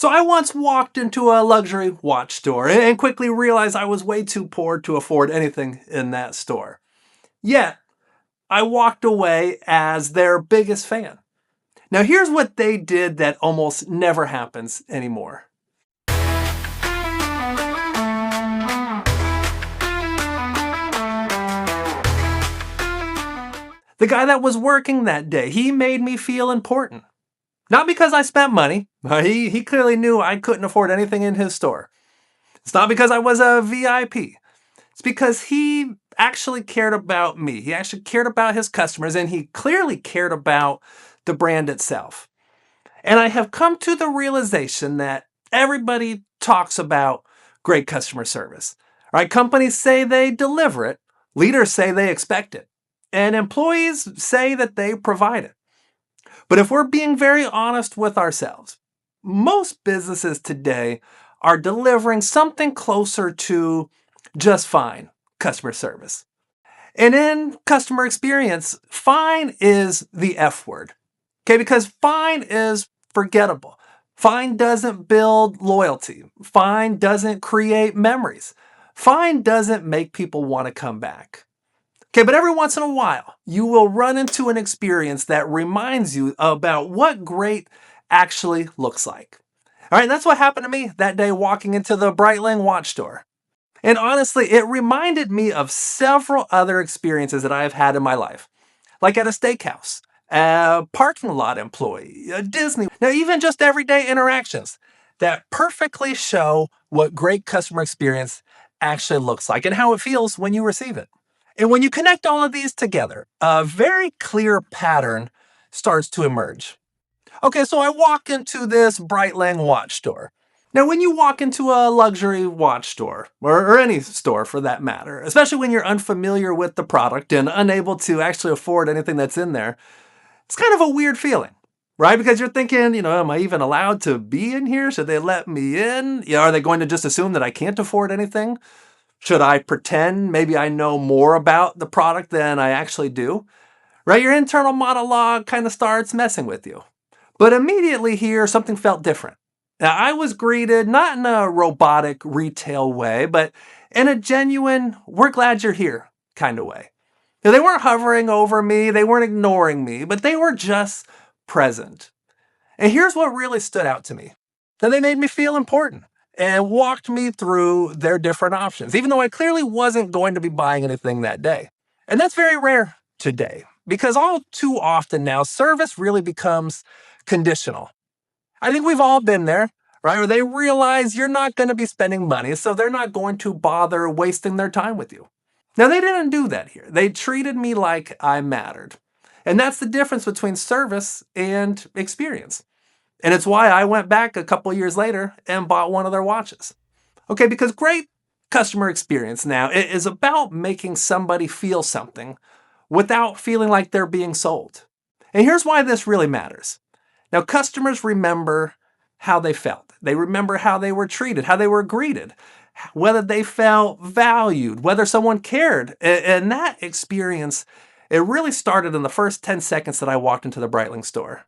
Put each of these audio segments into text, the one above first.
So I once walked into a luxury watch store and quickly realized I was way too poor to afford anything in that store. Yet, I walked away as their biggest fan. Now here's what they did that almost never happens anymore. The guy that was working that day, he made me feel important. Not because I spent money. He clearly knew I couldn't afford anything in his store. It's not because I was a VIP. It's because he actually cared about me. He actually cared about his customers, and he clearly cared about the brand itself. And I have come to the realization that everybody talks about great customer service. Right? Companies say they deliver it, leaders say they expect it, and employees say that they provide it. But if we're being very honest with ourselves, most businesses today are delivering something closer to just fine customer service. And in customer experience, fine is the F word. Okay, because fine is forgettable. Fine doesn't build loyalty. Fine doesn't create memories. Fine doesn't make people want to come back. Okay, but every once in a while, you will run into an experience that reminds you about what great actually looks like. All right, that's what happened to me that day walking into the Breitling watch store. And honestly, it reminded me of several other experiences that I have had in my life, like at a steakhouse, a parking lot employee, a Disney, now even just everyday interactions that perfectly show what great customer experience actually looks like and how it feels when you receive it. And when you connect all of these together, a very clear pattern starts to emerge. Okay, so I walk into this Breitling watch store. Now, when you walk into a luxury watch store, or any store for that matter, especially when you're unfamiliar with the product and unable to actually afford anything that's in there, it's kind of a weird feeling, right? Because you're thinking, am I even allowed to be in here? Should they let me in? Are they going to just assume that I can't afford anything? Should I pretend maybe I know more about the product than I actually do? Right? Your internal monologue kind of starts messing with you. But immediately here, something felt different. Now, I was greeted not in a robotic retail way, but in a genuine, we're glad you're here kind of way. They weren't hovering over me, they weren't ignoring me, but they were just present. And here's what really stood out to me. That they made me feel important and walked me through their different options, even though I clearly wasn't going to be buying anything that day. And that's very rare today because all too often now, service really becomes conditional. I think we've all been there, right? Where they realize you're not going to be spending money, so they're not going to bother wasting their time with you. Now, they didn't do that here. They treated me like I mattered. And that's the difference between service and experience. And it's why I went back a couple years later and bought one of their watches. Okay, because great customer experience now is about making somebody feel something without feeling like they're being sold. And here's why this really matters. Now, customers remember how they felt. They remember how they were treated, how they were greeted, whether they felt valued, whether someone cared. And that experience, it really started in the first 10 seconds that I walked into the Breitling store.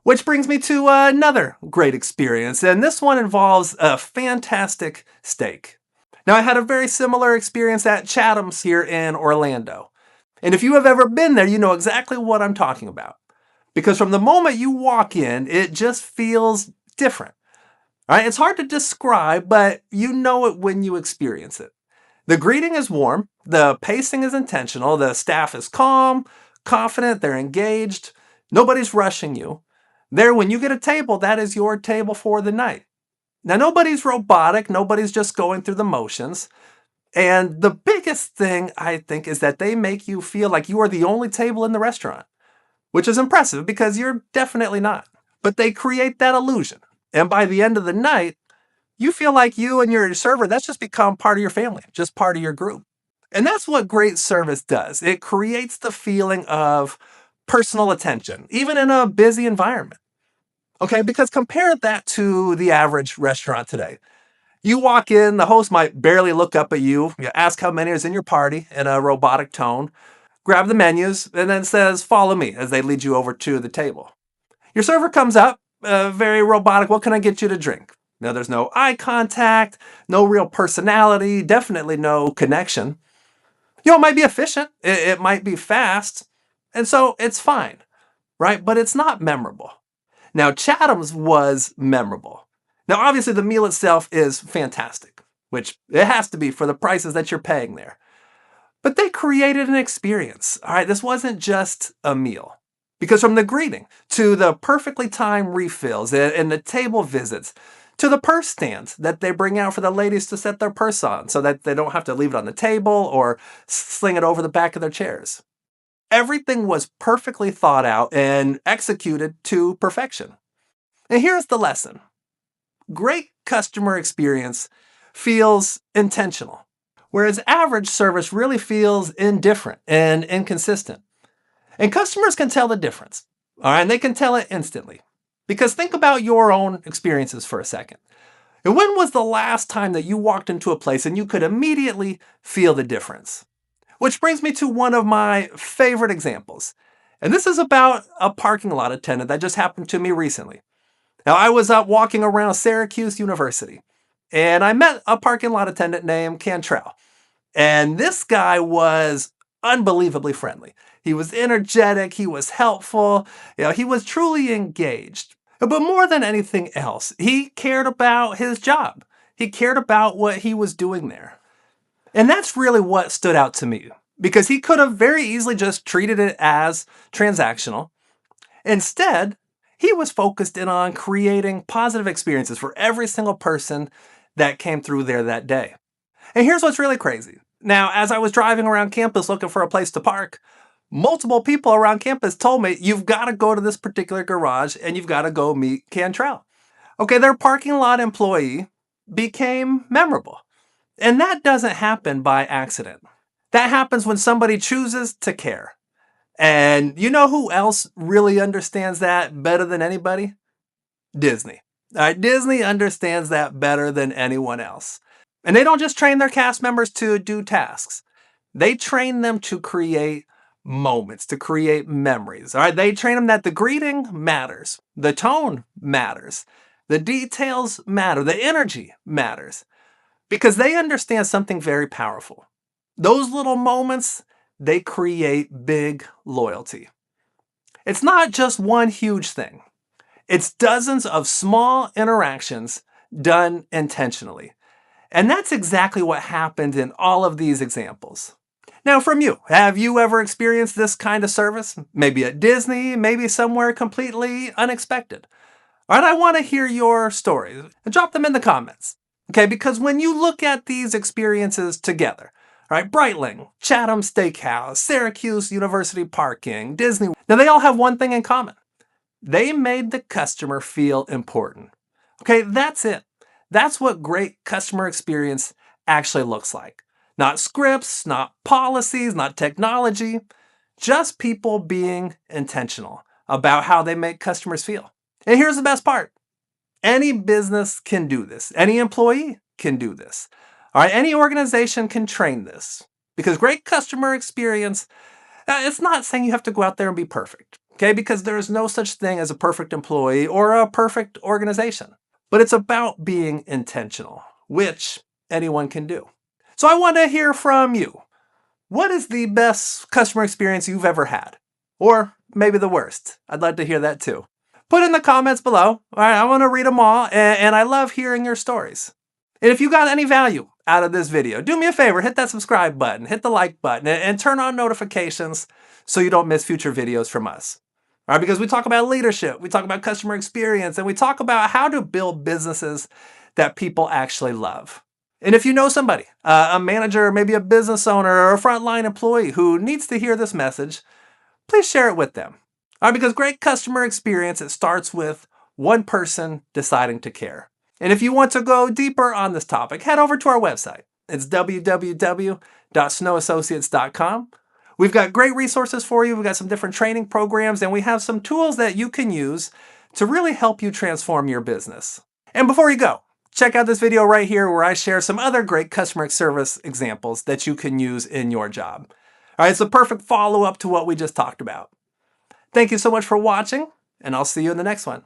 Which brings me to another great experience, and this one involves a fantastic steak. Now, I had a very similar experience at Chatham's here in Orlando. And if you have ever been there, you know exactly what I'm talking about. Because from the moment you walk in, it just feels different. Right? It's hard to describe, but you know it when you experience it. The greeting is warm, the pacing is intentional, the staff is calm, confident, they're engaged, nobody's rushing you. There, when you get a table, that is your table for the night. Now, nobody's robotic, nobody's just going through the motions. And the biggest thing, I think, is that they make you feel like you are the only table in the restaurant, which is impressive because you're definitely not. But they create that illusion. And by the end of the night, you feel like you and your server, that's just become part of your family, just part of your group. And that's what great service does. It creates the feeling of personal attention, even in a busy environment. Okay, because compare that to the average restaurant today. You walk in, the host might barely look up at you, ask how many is in your party in a robotic tone, grab the menus, and then says, follow me as they lead you over to the table. Your server comes up, very robotic. What can I get you to drink? Now, there's no eye contact, no real personality, definitely no connection. It might be efficient, it might be fast, and so it's fine, right? But it's not memorable. Now, Chatham's was memorable. Now, obviously, the meal itself is fantastic, which it has to be for the prices that you're paying there. But they created an experience. All right, this wasn't just a meal. Because from the greeting to the perfectly timed refills and the table visits to the purse stands that they bring out for the ladies to set their purse on so that they don't have to leave it on the table or sling it over the back of their chairs. Everything was perfectly thought out and executed to perfection. And here's the lesson. Great customer experience feels intentional, whereas average service really feels indifferent and inconsistent. And customers can tell the difference, all right? And they can tell it instantly. Because think about your own experiences for a second. And when was the last time that you walked into a place and you could immediately feel the difference? Which brings me to one of my favorite examples. And this is about a parking lot attendant that just happened to me recently. Now, I was up walking around Syracuse University, and I met a parking lot attendant named Cantrell. And this guy was unbelievably friendly. He was energetic, he was helpful, he was truly engaged. But more than anything else, he cared about his job. He cared about what he was doing there. And that's really what stood out to me, because he could have very easily just treated it as transactional. Instead, he was focused in on creating positive experiences for every single person that came through there that day. And here's what's really crazy. Now, as I was driving around campus looking for a place to park, multiple people around campus told me, you've got to go to this particular garage and you've got to go meet Cantrell. Okay, their parking lot employee became memorable. And that doesn't happen by accident. That happens when somebody chooses to care. And you know who else really understands that better than anybody? Disney. All right, Disney understands that better than anyone else. And they don't just train their cast members to do tasks. They train them to create moments, to create memories. All right, they train them that the greeting matters, the tone matters, the details matter, the energy matters, because they understand something very powerful. Those little moments, they create big loyalty. It's not just one huge thing. It's dozens of small interactions done intentionally. And that's exactly what happened in all of these examples. Now, from you, have you ever experienced this kind of service? Maybe at Disney, maybe somewhere completely unexpected. All right, I want to hear your stories. Drop them in the comments. Okay, because when you look at these experiences together, all right, Breitling, Chatham Steakhouse, Syracuse University Parking, Disney, now they all have one thing in common. They made the customer feel important. Okay, that's it. That's what great customer experience actually looks like. Not scripts, not policies, not technology, just people being intentional about how they make customers feel. And here's the best part. Any business can do this. Any employee can do this. All right, any organization can train this. Because great customer experience, it's not saying you have to go out there and be perfect. Okay, because there is no such thing as a perfect employee or a perfect organization. But it's about being intentional, which anyone can do. So I want to hear from you. What is the best customer experience you've ever had? Or maybe the worst. I'd like to hear that too. Put in the comments below. All right, I want to read them all, and I love hearing your stories. And if you got any value out of this video, do me a favor, hit that subscribe button, hit the like button, and turn on notifications so you don't miss future videos from us. All right, because we talk about leadership, we talk about customer experience, and we talk about how to build businesses that people actually love. And if you know somebody, a manager, maybe a business owner, or a frontline employee who needs to hear this message, please share it with them. All right, because great customer experience, it starts with one person deciding to care. And if you want to go deeper on this topic, head over to our website. It's www.snowassociates.com. We've got great resources for you. We've got some different training programs, and we have some tools that you can use to really help you transform your business. And before you go, check out this video right here where I share some other great customer service examples that you can use in your job. All right, it's a perfect follow-up to what we just talked about. Thank you so much for watching, and I'll see you in the next one.